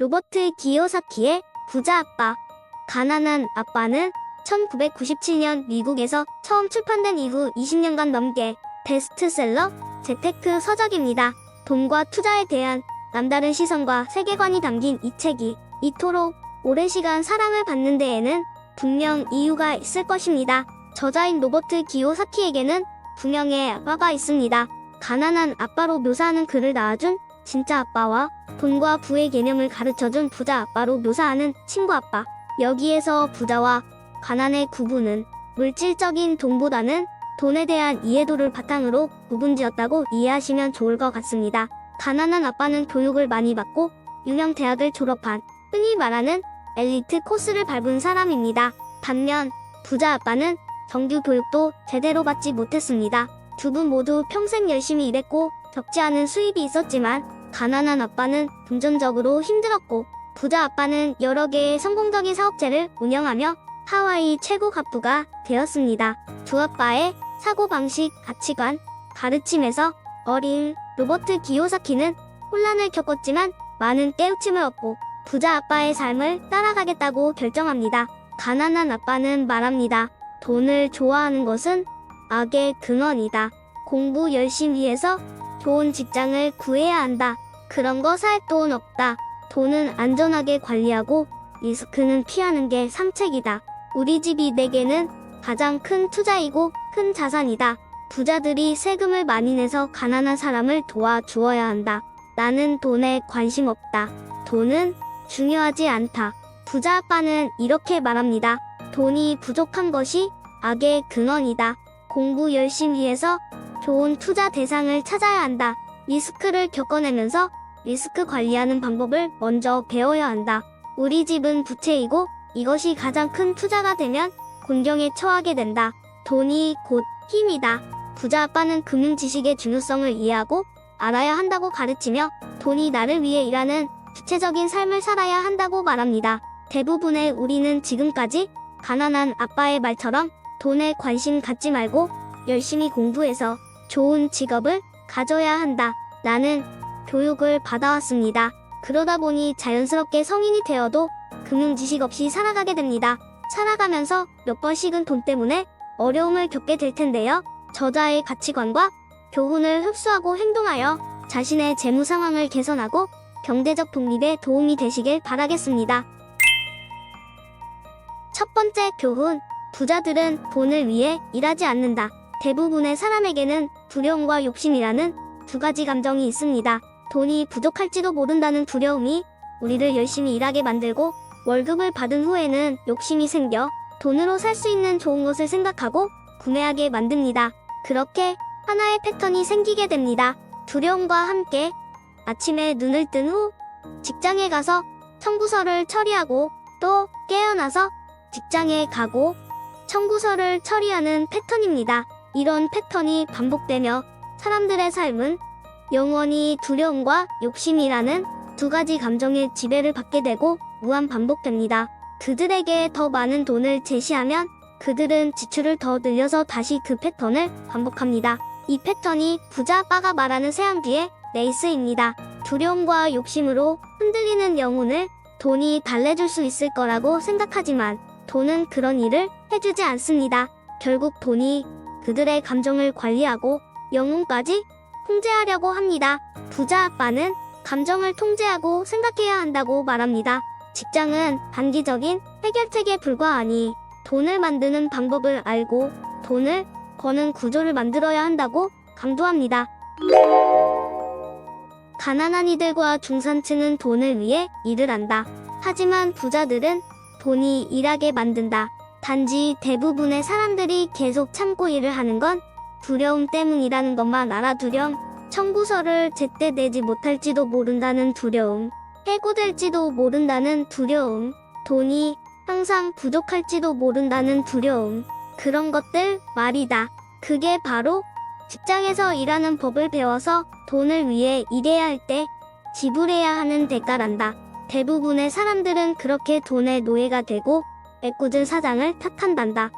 로버트 기요사키의 부자 아빠. 가난한 아빠는 1997년 미국에서 처음 출판된 이후 20년간 넘게 베스트셀러 재테크 서적입니다. 돈과 투자에 대한 남다른 시선과 세계관이 담긴 이 책이 이토록 오랜 시간 사랑을 받는 데에는 분명 이유가 있을 것입니다. 저자인 로버트 기요사키에게는 두 명의 아빠가 있습니다. 가난한 아빠로 묘사하는 그를 낳아준 진짜 아빠와 돈과 부의 개념을 가르쳐준 부자 아빠로 묘사하는 친구 아빠. 여기에서 부자와 가난의 구분은 물질적인 돈보다는 돈에 대한 이해도를 바탕으로 구분지었다고 이해하시면 좋을 것 같습니다. 가난한 아빠는 교육을 많이 받고 유명 대학을 졸업한 흔히 말하는 엘리트 코스를 밟은 사람입니다. 반면 부자 아빠는 정규 교육도 제대로 받지 못했습니다. 두 분 모두 평생 열심히 일했고 적지 않은 수입이 있었지만 가난한 아빠는 금전적으로 힘들었고 부자 아빠는 여러 개의 성공적인 사업체를 운영하며 하와이 최고 갑부가 되었습니다. 두 아빠의 사고방식, 가치관, 가르침에서 어린 로버트 기요사키는 혼란을 겪었지만 많은 깨우침을 얻고 부자 아빠의 삶을 따라가겠다고 결정합니다. 가난한 아빠는 말합니다. 돈을 좋아하는 것은 악의 근원이다. 공부 열심히 해서 좋은 직장을 구해야 한다. 그런 거 살 돈 없다. 돈은 안전하게 관리하고 리스크는 피하는 게 상책이다. 우리 집이 내게는 가장 큰 투자이고 큰 자산이다. 부자들이 세금을 많이 내서 가난한 사람을 도와주어야 한다. 나는 돈에 관심 없다. 돈은 중요하지 않다. 부자 아빠는 이렇게 말합니다. 돈이 부족한 것이 악의 근원이다. 공부 열심히 해서 좋은 투자 대상을 찾아야 한다. 리스크를 겪어내면서 리스크 관리하는 방법을 먼저 배워야 한다. 우리 집은 부채이고 이것이 가장 큰 투자가 되면 곤경에 처하게 된다. 돈이 곧 힘이다. 부자 아빠는 금융 지식의 중요성을 이해하고 알아야 한다고 가르치며 돈이 나를 위해 일하는 주체적인 삶을 살아야 한다고 말합니다. 대부분의 우리는 지금까지 가난한 아빠의 말처럼 돈에 관심 갖지 말고 열심히 공부해서 좋은 직업을 가져야 한다. 라는 교육을 받아왔습니다. 그러다 보니 자연스럽게 성인이 되어도 금융 지식 없이 살아가게 됩니다. 살아가면서 몇 번씩은 돈 때문에 어려움을 겪게 될 텐데요. 저자의 가치관과 교훈을 흡수하고 행동하여 자신의 재무 상황을 개선하고 경제적 독립에 도움이 되시길 바라겠습니다. 첫 번째 교훈. 부자들은 돈을 위해 일하지 않는다. 대부분의 사람에게는 두려움과 욕심이라는 두 가지 감정이 있습니다. 돈이 부족할지도 모른다는 두려움이 우리를 열심히 일하게 만들고 월급을 받은 후에는 욕심이 생겨 돈으로 살 수 있는 좋은 것을 생각하고 구매하게 만듭니다. 그렇게 하나의 패턴이 생기게 됩니다. 두려움과 함께 아침에 눈을 뜬 후 직장에 가서 청구서를 처리하고 또 깨어나서 직장에 가고 청구서를 처리하는 패턴입니다. 이런 패턴이 반복되며 사람들의 삶은 영원히 두려움과 욕심이라는 두 가지 감정의 지배를 받게 되고 무한 반복됩니다. 그들에게 더 많은 돈을 제시하면 그들은 지출을 더 늘려서 다시 그 패턴을 반복합니다. 이 패턴이 부자 아빠가 말하는 세암기의 레이스입니다. 두려움과 욕심으로 흔들리는 영혼을 돈이 달래줄 수 있을 거라고 생각하지만 돈은 그런 일을 해주지 않습니다. 결국 돈이 그들의 감정을 관리하고 영혼까지 통제하려고 합니다. 부자 아빠는 감정을 통제하고 생각해야 한다고 말합니다. 직장은 단기적인 해결책에 불과하니 돈을 만드는 방법을 알고 돈을 버는 구조를 만들어야 한다고 강조합니다. 가난한 이들과 중산층은 돈을 위해 일을 한다. 하지만 부자들은 돈이 일하게 만든다. 단지 대부분의 사람들이 계속 참고 일을 하는 건 두려움 때문이라는 것만 알아두렴. 청구서를 제때 내지 못할지도 모른다는 두려움, 해고될지도 모른다는 두려움, 돈이 항상 부족할지도 모른다는 두려움, 그런 것들 말이다. 그게 바로 직장에서 일하는 법을 배워서 돈을 위해 일해야 할 때 지불해야 하는 대가란다. 대부분의 사람들은 그렇게 돈의 노예가 되고 애꿎은 사장을 탓한단다.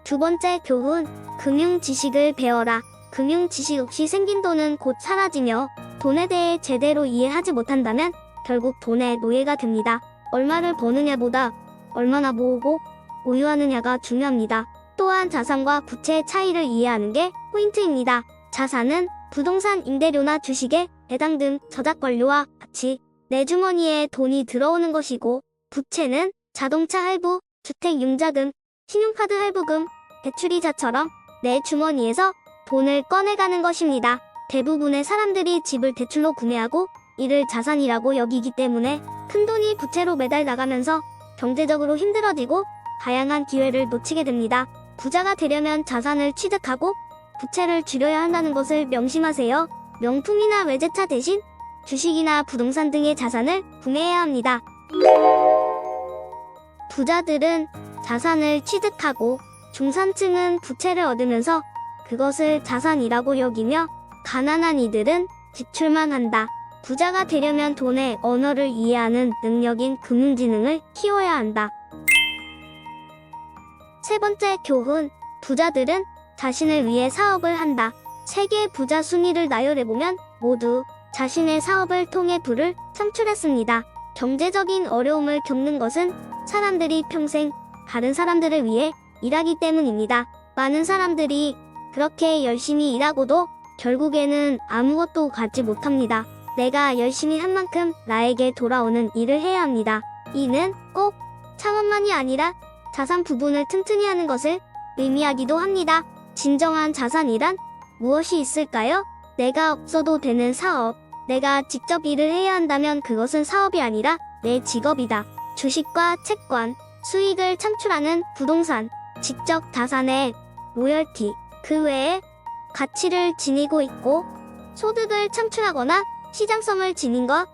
두 번째 교훈. 금융 지식을 배워라. 금융 지식 없이 생긴 돈은 곧 사라지며 돈에 대해 제대로 이해하지 못한다면 결국 돈의 노예가 됩니다. 얼마를 버느냐보다 얼마나 모으고 보유하느냐가 중요합니다. 또한 자산과 부채의 차이를 이해하는 게 포인트입니다. 자산은 부동산 임대료나 주식의 배당 등 저작권료와 같이 내 주머니에 돈이 들어오는 것이고, 부채는 자동차 할부, 주택 융자금, 신용카드 할부금, 대출이자처럼 내 주머니에서 돈을 꺼내가는 것입니다. 대부분의 사람들이 집을 대출로 구매하고 이를 자산이라고 여기기 때문에 큰돈이 부채로 매달 나가면서 경제적으로 힘들어지고 다양한 기회를 놓치게 됩니다. 부자가 되려면 자산을 취득하고 부채를 줄여야 한다는 것을 명심하세요. 명품이나 외제차 대신 주식이나 부동산 등의 자산을 구매해야 합니다. 부자들은 자산을 취득하고 중산층은 부채를 얻으면서 그것을 자산이라고 여기며, 가난한 이들은 지출만 한다. 부자가 되려면 돈의 언어를 이해하는 능력인 금융지능을 키워야 한다. 세 번째 교훈, 부자들은 자신을 위해 사업을 한다. 세계 부자 순위를 나열해보면 모두 자신의 사업을 통해 부를 창출했습니다. 경제적인 어려움을 겪는 것은 사람들이 평생 다른 사람들을 위해 일하기 때문입니다. 많은 사람들이 그렇게 열심히 일하고도 결국에는 아무것도 갖지 못합니다. 내가 열심히 한 만큼 나에게 돌아오는 일을 해야 합니다. 이는 꼭 창업만이 아니라 자산 부분을 튼튼히 하는 것을 의미하기도 합니다. 진정한 자산이란 무엇이 있을까요? 내가 없어도 되는 사업. 내가 직접 일을 해야 한다면 그것은 사업이 아니라 내 직업이다. 주식과 채권, 수익을 창출하는 부동산, 지적 자산의 로열티, 그 외에 가치를 지니고 있고 소득을 창출하거나 시장성을 지닌 것.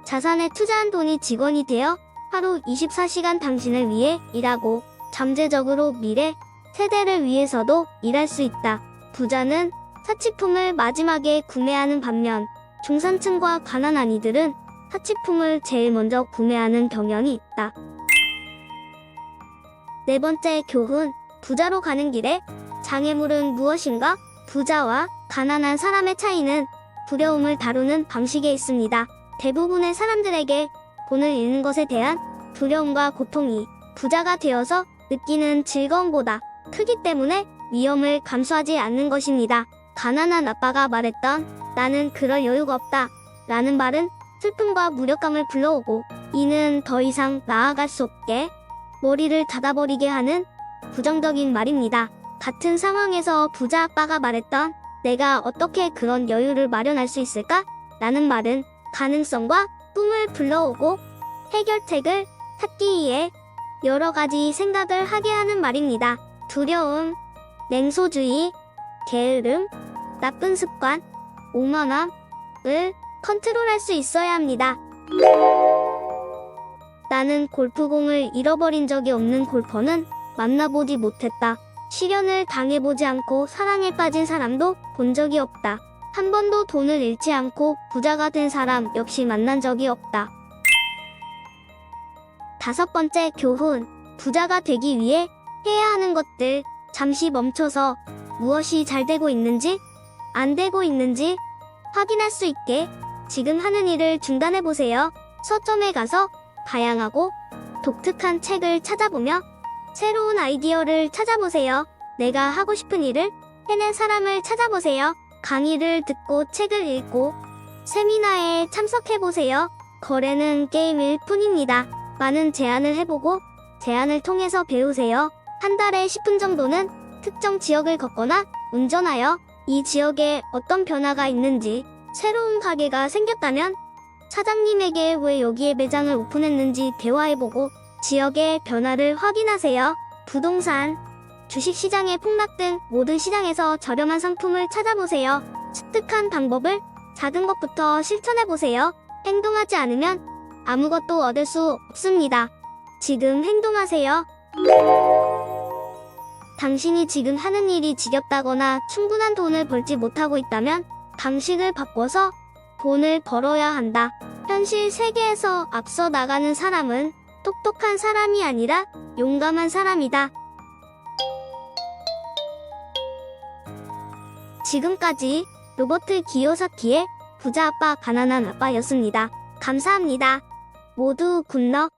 자산에 투자한 돈이 직원이 되어 하루 24시간 당신을 위해 일하고 잠재적으로 미래 세대를 위해서도 일할 수 있다. 부자는 사치품을 마지막에 구매하는 반면 중산층과 가난한 이들은 사치품을 제일 먼저 구매하는 경향이 있다. 네 번째 교훈, 부자로 가는 길에 장애물은 무엇인가? 부자와 가난한 사람의 차이는 두려움을 다루는 방식에 있습니다. 대부분의 사람들에게 돈을 잃는 것에 대한 두려움과 고통이 부자가 되어서 느끼는 즐거움보다 크기 때문에 위험을 감수하지 않는 것입니다. 가난한 아빠가 말했던 나는 그럴 여유가 없다 라는 말은 슬픔과 무력감을 불러오고, 이는 더 이상 나아갈 수 없게 머리를 닫아버리게 하는 부정적인 말입니다. 같은 상황에서 부자 아빠가 말했던 내가 어떻게 그런 여유를 마련할 수 있을까? 라는 말은 가능성과 꿈을 불러오고 해결책을 찾기 위해 여러 가지 생각을 하게 하는 말입니다. 두려움, 냉소주의, 게으름, 나쁜 습관, 오만함을 컨트롤할 수 있어야 합니다. 나는 골프공을 잃어버린 적이 없는 골퍼는 만나보지 못했다. 시련을 당해보지 않고 사랑에 빠진 사람도 본 적이 없다. 한 번도 돈을 잃지 않고 부자가 된 사람 역시 만난 적이 없다. 다섯 번째 교훈, 부자가 되기 위해 해야 하는 것들. 잠시 멈춰서 무엇이 잘 되고 있는지, 안 되고 있는지 확인할 수 있게 지금 하는 일을 중단해보세요. 서점에 가서 다양하고 독특한 책을 찾아보며 새로운 아이디어를 찾아보세요. 내가 하고 싶은 일을 해낸 사람을 찾아보세요. 강의를 듣고 책을 읽고 세미나에 참석해보세요. 거래는 게임일 뿐입니다. 많은 제안을 해보고 제안을 통해서 배우세요. 한 달에 10분 정도는 특정 지역을 걷거나 운전하여 이 지역에 어떤 변화가 있는지, 새로운 가게가 생겼다면 사장님에게 왜 여기에 매장을 오픈했는지 대화해보고 지역의 변화를 확인하세요. 부동산, 주식시장의 폭락 등 모든 시장에서 저렴한 상품을 찾아보세요. 습득한 방법을 작은 것부터 실천해보세요. 행동하지 않으면 아무것도 얻을 수 없습니다. 지금 행동하세요. 당신이 지금 하는 일이 지겹다거나 충분한 돈을 벌지 못하고 있다면 방식을 바꿔서 돈을 벌어야 한다. 현실 세계에서 앞서 나가는 사람은 똑똑한 사람이 아니라 용감한 사람이다. 지금까지 로버트 기요사키의 부자 아빠 가난한 아빠였습니다. 감사합니다. 모두 굿럭.